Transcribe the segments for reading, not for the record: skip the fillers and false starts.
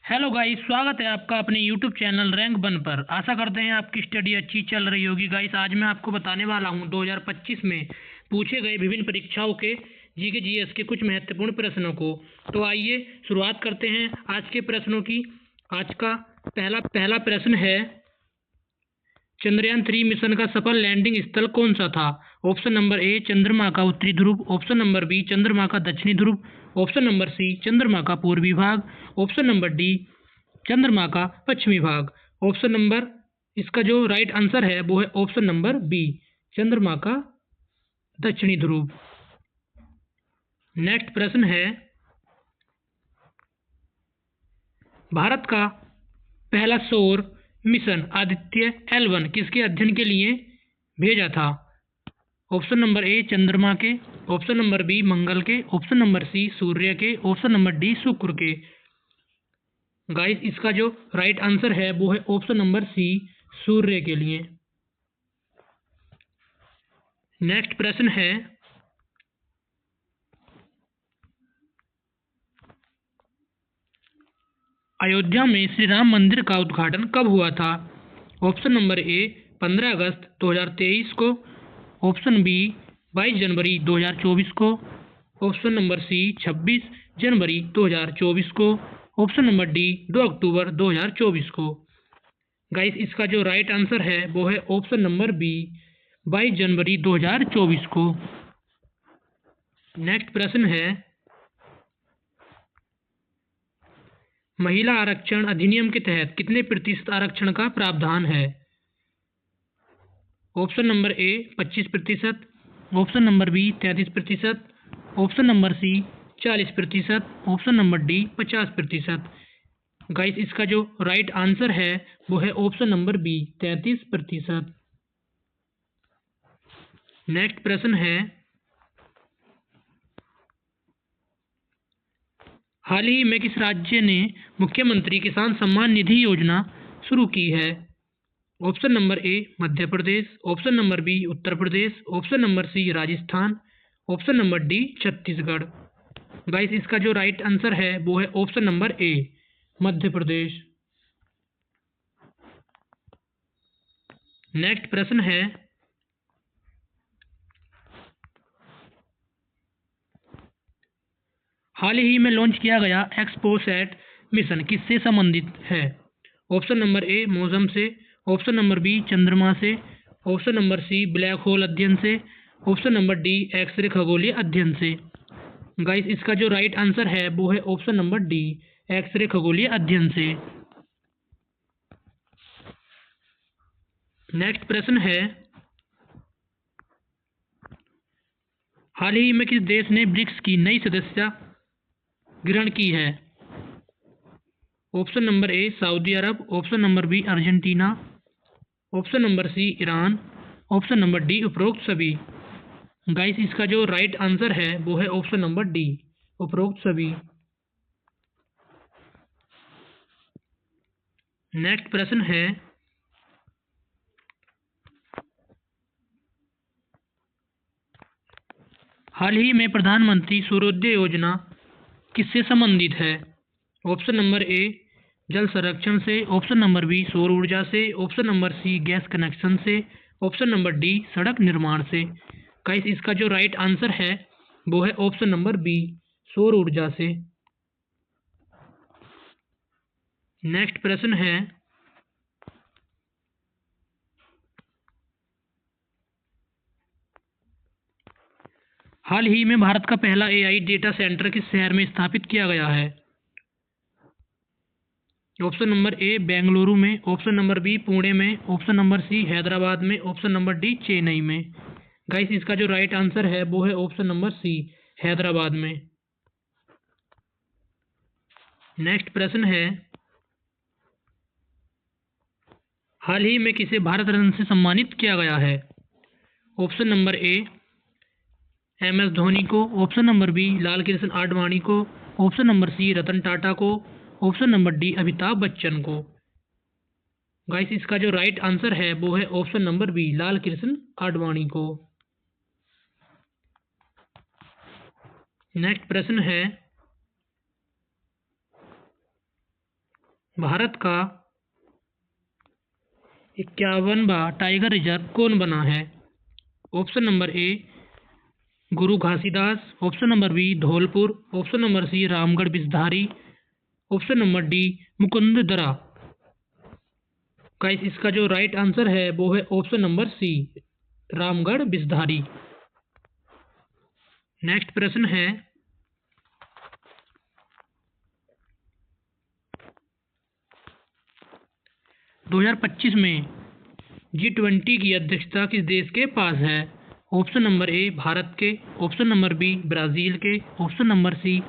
Hello guys, स्वागत है आपका अपने यूट्यूब चैनल रैंक वन पर। आशा करते हैं आपकी स्टडी अच्छी चल रही होगी। गाइस, आज मैं आपको बताने वाला हूं 2025 में पूछे गए विभिन्न परीक्षाओं के जीके जीएस के कुछ महत्वपूर्ण प्रश्नों को। तो आइए शुरुआत करते हैं आज के प्रश्नों की। आज का पहला प्रश्न है, चंद्रयान-3 मिशन का सफल लैंडिंग स्थल कौन सा था? ऑप्शन नंबर ए चंद्रमा का उत्तरी ध्रुव, ऑप्शन नंबर बी चंद्रमा का दक्षिणी ध्रुव, ऑप्शन नंबर सी चंद्रमा का पूर्वी भाग, ऑप्शन नंबर डी चंद्रमा का पश्चिमी भाग। ऑप्शन नंबर इसका जो राइट आंसर है वो है ऑप्शन नंबर बी चंद्रमा का दक्षिणी ध्रुव। नेक्स्ट प्रश्न है, भारत का पहला सौर मिशन आदित्य L1 किसके अध्ययन के लिए भेजा था? ऑप्शन नंबर ए चंद्रमा के, ऑप्शन नंबर बी मंगल के, ऑप्शन नंबर सी सूर्य के, ऑप्शन नंबर डी शुक्र के। गाइस, इसका जो राइट आंसर है वो है ऑप्शन नंबर सी सूर्य के लिए। नेक्स्ट प्रश्न है, अयोध्या में श्री राम मंदिर का उद्घाटन कब हुआ था? ऑप्शन नंबर ए 15 अगस्त 2023 को, ऑप्शन बी 22 जनवरी 2024 को, ऑप्शन नंबर सी 26 जनवरी 2024 को, ऑप्शन नंबर डी 2 अक्टूबर 2024 को। गाइस, इसका जो राइट आंसर है वो है ऑप्शन नंबर बी 22 जनवरी 2024 को। नेक्स्ट प्रश्न है, महिला आरक्षण अधिनियम के तहत कितने प्रतिशत आरक्षण का प्रावधान है? Option number A 25%, option number B 33%, option number C 40%, option number D 50%। Guys, इसका जो राइट आंसर है वो है ऑप्शन नंबर बी 33%। नेक्स्ट प्रश्न है, हाल ही में किस राज्य ने मुख्यमंत्री किसान सम्मान निधि योजना शुरू की है? Option number A Madhya Pradesh, option number B Uttar Pradesh, option number C Rajasthan, option number D Chhattisgarh. Guys, इसका जो राइट आंसर है वो है option number A Madhya Pradesh. Next प्रश्न है, हाल ही में लॉन्च किया गया एक्सपोसैट मिशन किससे संबंधित है? ऑप्शन नंबर ए मौसम से, ऑप्शन नंबर बी चंद्रमा से, option number C black hole अध्ययन से, ऑप्शन नंबर डी एक्सरे खगोलीय अध्ययन से। गाइस, इसका जो राइट आंसर है वो है ऑप्शन नंबर डी एक्सरे खगोलीय अध्ययन से। नेक्स्ट प्रश्न है, हाल ही में किस देश ने ब्रिक्स की नई सदस्यता ग्रहण की है? Option number A Saudi Arab, option number B Argentina, option number C Iran, option number D उपरोक्त सभी। गाइस, इसका जो राइट आंसर है वो है ऑप्शन नंबर डी उपरोक्त सभी। नेक्स्ट प्रश्न है, हाल ही में प्रधानमंत्री सूर्योदय योजना किससे संबंधित है? ऑप्शन नंबर ए जल संरक्षण से, ऑप्शन नंबर बी सौर ऊर्जा से, option number C gas connection से, ऑप्शन नंबर डी सड़क निर्माण से। गाइस, इसका जो राइट आंसर है वो है ऑप्शन नंबर बी सौर ऊर्जा से। नेक्स्ट प्रश्न है, हाल ही में भारत का पहला एआई डेटा सेंटर किस शहर में स्थापित किया गया है? ऑप्शन नंबर ए बेंगलुरु में, ऑप्शन नंबर बी पुणे में, ऑप्शन नंबर सी हैदराबाद में, ऑप्शन नंबर डी चेन्नई में। गाइस, इसका जो राइट आंसर है वो है ऑप्शन नंबर सी हैदराबाद में। नेक्स्ट प्रश्न है, हाल ही में किसे भारत रत्न से सम्मानित किया गया है? Option number A M S Dhoni को, option number B Lal Krishna Advani को, option number C Ratan Tata को, option number D Amitabh Bachchan को। गाइस, इसका जो राइट आंसर है वो है option number B Lal Krishna Advani को। नेक्स्ट प्रश्न है, भारत का 51वां टाइगर रिजर्व कौन बना है? Option number A Guru Ghasidas, option number B Dholpur, option number C Ramgarh Bisdhari, option number D Mukundra. Guys इसका जो राइट आंसर है वो है option number C Ramgarh Bisdhari. Next प्रश्न है 2025 में G20 की अध्यक्षता किस देश के पास है? ऑप्शन नंबर ए भारत के, ऑप्शन नंबर बी ब्राज़ील के, ऑप्शन नंबर सी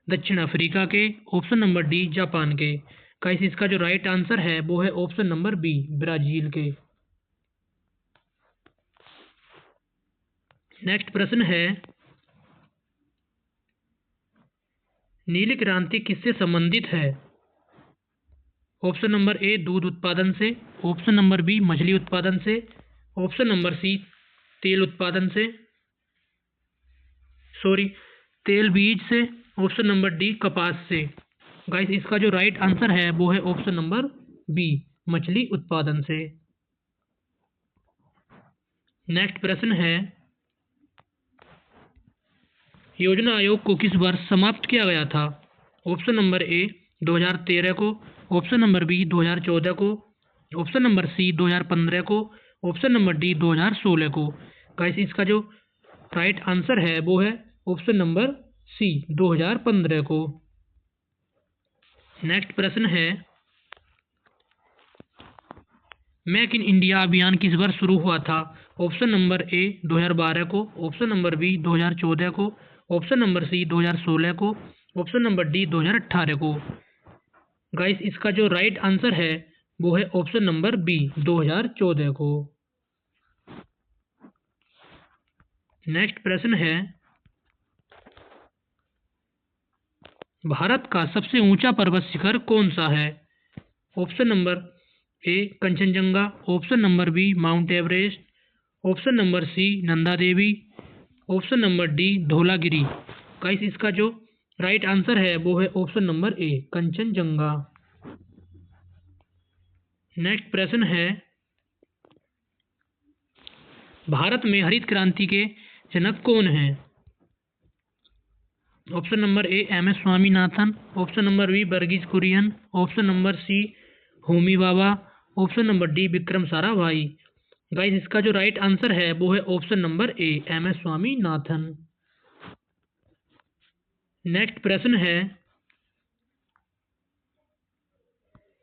दक्षिण अफ्रीका के, ऑप्शन नंबर डी जापान के। गाइस इसका जो राइट आंसर है वो है ऑप्शन नंबर बी ब्राज़ील के। नेक्स्ट प्रश्न है नीली क्रांति किससे संबंधित है? ऑप्शन नंबर ए दूध उत्पादन से, ऑप्शन नंबर बी मछली उत्पादन से, ऑप्शन नंबर सी तेल बीज से, ऑप्शन नंबर डी कपास से। गाइस इसका जो राइट आंसर है वो है ऑप्शन नंबर बी मछली उत्पादन से। नेक्स्ट प्रश्न है योजना आयोग को किस वर्ष समाप्त किया गया था? ऑप्शन नंबर ए 2013 को, ऑप्शन नंबर बी 2014 को, ऑप्शन नंबर सी 2015 को, ऑप्शन नंबर डी 2016 को। गाइस इसका जो राइट आंसर है वो है ऑप्शन नंबर सी 2015 को। नेक्स्ट प्रश्न है मेक इन इंडिया अभियान किस वर्ष शुरू हुआ था? ऑप्शन नंबर ए 2012 को, ऑप्शन नंबर बी 2014 को, ऑप्शन नंबर सी 2016 को, ऑप्शन नंबर डी 2018 को। गाइस इसका जो राइट आंसर है वो है ऑप्शन नंबर बी 2014 को। नेक्स्ट प्रश्न है भारत का सबसे ऊंचा पर्वत शिखर कौन सा है? Option number A Kanchenjunga, option number B mount Everest, option number C Nanda Devi, option number D Dhaulagiri. Guys इसका जो राइट आंसर है वो है option number A Kanchenjunga. Next प्रश्न है भारत में हरित क्रांति के जनक कौन हैं? Option number A M S Swaminathan, option number B Verghese Kurien, option number C Homi Bhabha, option number D Vikram Sarabhai. Guys इसका जो राइट आंसर है वो है option number A M S Swaminathan. Next प्रश्न है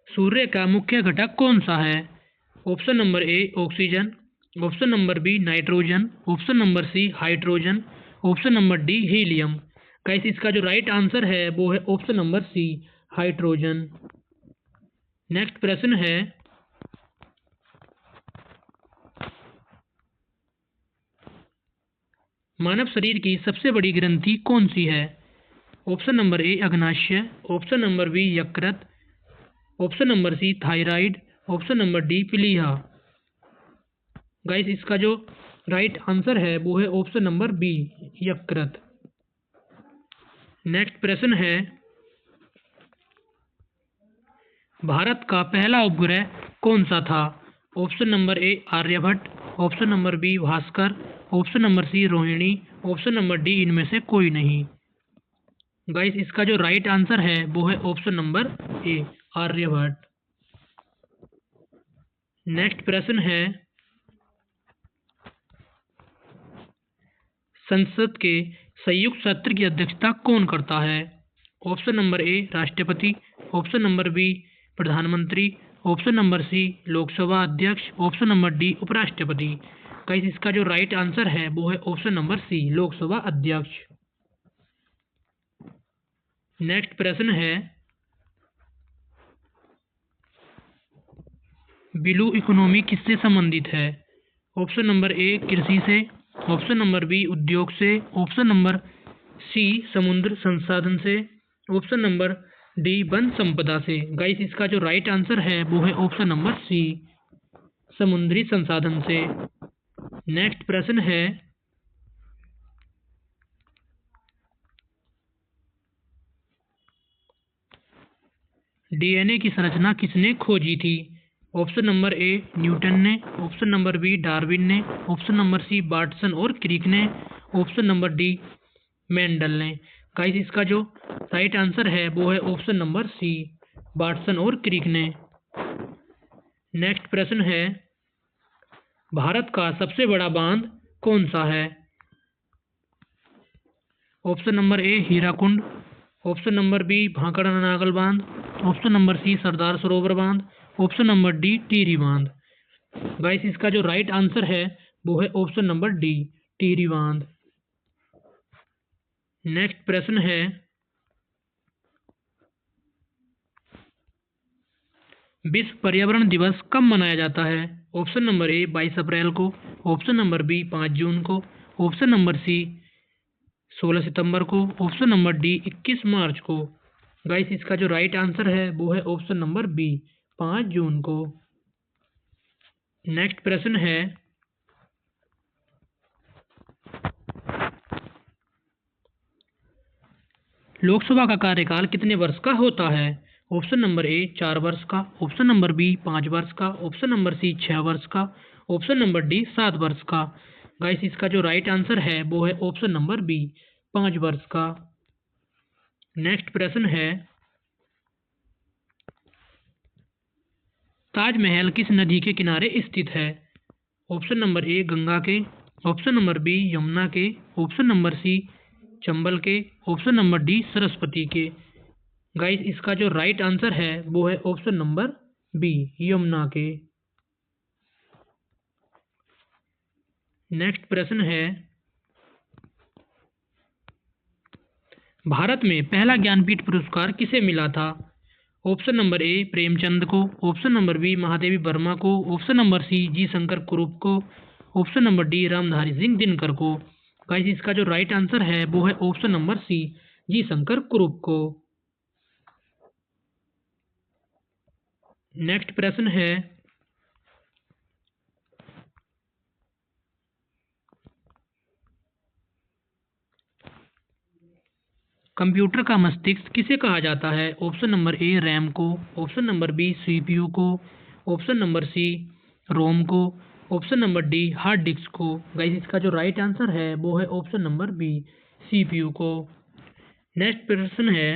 सूर्य का मुख्य घटक कौन सा है? Option number A oxygen, option number B nitrogen, option number C hydrogen, option number D helium. Guys इसका जो राइट आंसर है वो है option number C hydrogen. Next प्रश्न है मानव शरीर की सबसे बड़ी ग्रंथि कौन सी है? ऑप्शन नंबर ए अग्नाशय, ऑप्शन नंबर बी यकृत, option number C thyroid, option number D प्लीहा। गाइस इसका जो राइट आंसर है वो है ऑप्शन नंबर बी यकृत। नेक्स्ट प्रश्न है भारत का पहला उपग्रह कौन सा था? Option number A Aryabhata, option number B Bhaskara, option number C Rohini, option number D इनमें से कोई नहीं। गाइस इसका जो राइट आंसर है वो है option number A Aryabhata. Next प्रश्न है संसद के संयुक्त सत्र की अध्यक्षता कौन करता है? ऑप्शन नंबर ए राष्ट्रपति, ऑप्शन नंबर बी प्रधानमंत्री, ऑप्शन नंबर सी लोकसभा अध्यक्ष, ऑप्शन नंबर डी उपराष्ट्रपति। गाइस इसका जो राइट आंसर है वो है ऑप्शन नंबर सी लोकसभा अध्यक्ष। नेक्स्ट प्रश्न है ब्लू इकोनॉमी किससे संबंधित है? ऑप्शन नंबर ए कृषि से, ऑप्शन नंबर बी उद्योग से, ऑप्शन नंबर सी समुद्र संसाधन से, ऑप्शन नंबर डी वन संपदा से। गाइस इसका जो राइट आंसर है वो है ऑप्शन नंबर सी समुद्री संसाधन से। नेक्स्ट प्रश्न है डीएनए की संरचना किसने खोजी थी? ऑप्शन नंबर ए न्यूटन ने, ऑप्शन नंबर बी डार्विन ने, ऑप्शन नंबर सी वाटसन और क्रिक ने, ऑप्शन नंबर डी मेंडल ने। गाइस इसका जो राइट आंसर है वो है ऑप्शन नंबर सी, वाटसन और क्रिक ने। नेक्स्ट प्रश्न है, भारत का सबसे बड़ा बांध कौन सा है? Option number A Hirakud, option number B भांकड़ा नागल बांध, ऑप्शन नंबर सी सरदार सरोवर बांध, ऑप्शन नंबर डी टिहरी बांध। गाइस इसका जो राइट आंसर है वो है ऑप्शन नंबर डी, टिहरी बांध। नेक्स्ट प्रश्न है, विश्व पर्यावरण दिवस कब मनाया जाता है? ऑप्शन नंबर ए 22 अप्रैल को, ऑप्शन नंबर बी 5 जून को, ऑप्शन नंबर सी 16 सितंबर को, ऑप्शन नंबर डी 21 मार्च को। गाइस इसका जो राइट आंसर है वो है ऑप्शन नंबर बी, 5 जून को। नेक्स्ट प्रश्न है, लोकसभा का कार्यकाल कितने वर्ष का होता है? ऑप्शन नंबर ए 4 वर्ष का, ऑप्शन नंबर बी 5 वर्ष का, ऑप्शन नंबर सी 6 वर्ष का, ऑप्शन नंबर डी 7 वर्ष का। गाइस इसका जो राइट आंसर है वो है ऑप्शन नंबर बी, 5 वर्ष का। नेक्स्ट प्रश्न है, ताजमहल किस नदी के किनारे स्थित है? ऑप्शन नंबर ए गंगा के, ऑप्शन नंबर बी यमुना के, ऑप्शन नंबर सी चंबल के, ऑप्शन नंबर डी सरस्वती के। गाइस इसका जो राइट आंसर है वो है ऑप्शन नंबर बी, यमुना के। नेक्स्ट प्रश्न है, भारत में पहला ज्ञानपीठ पुरस्कार किसे मिला था? ऑप्शन नंबर ए प्रेमचंद को, option number B Mahadevi Verma को, option number C G Shankar Kurup को, option number D Ramdhari Singh Dinkar को। गाइस इसका जो राइट आंसर है वो है option number C, G Shankar Kurup को। नेक्स्ट प्रश्न है, कंप्यूटर का मस्तिष्क किसे कहा जाता है? ऑप्शन नंबर ए रैम को, ऑप्शन नंबर बी सीपीयू को, ऑप्शन नंबर सी रोम को, option number D hard disk को। गाइस इसका जो राइट आंसर है वो है ऑप्शन नंबर बी, सीपीयू को। नेक्स्ट प्रश्न है,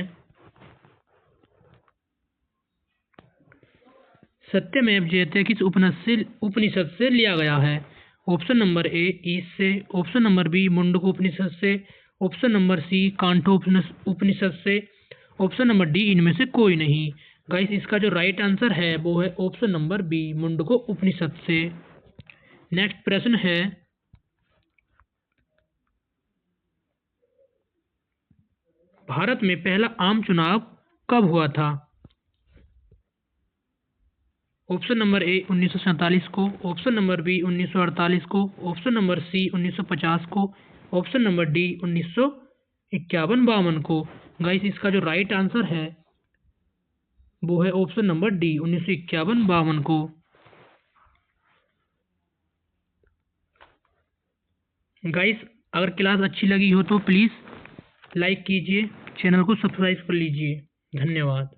सत्यमेव जयते किस उपनिषद से लिया गया है? ऑप्शन नंबर ए ईश से, ऑप्शन नंबर बी मुंडक उपनिषद से, ऑप्शन नंबर सी कांठो उपनिषद से, ऑप्शन नंबर डी इनमें से कोई नहीं। गाइस इसका जो राइट आंसर है वो है ऑप्शन नंबर बी, मुंडको उपनिषद से। नेक्स्ट प्रश्न है, भारत में पहला आम चुनाव कब हुआ था? ऑप्शन नंबर ए 1947 को, ऑप्शन नंबर बी 1948 को, ऑप्शन नंबर सी 1950 को, ऑप्शन नंबर डी 1951-52 को। गाइस इसका जो राइट आंसर है वो है ऑप्शन नंबर डी, 1951-52 को। गाइस अगर क्लास अच्छी लगी हो तो प्लीज़ लाइक कीजिए, चैनल को सब्सक्राइब कर लीजिए। धन्यवाद।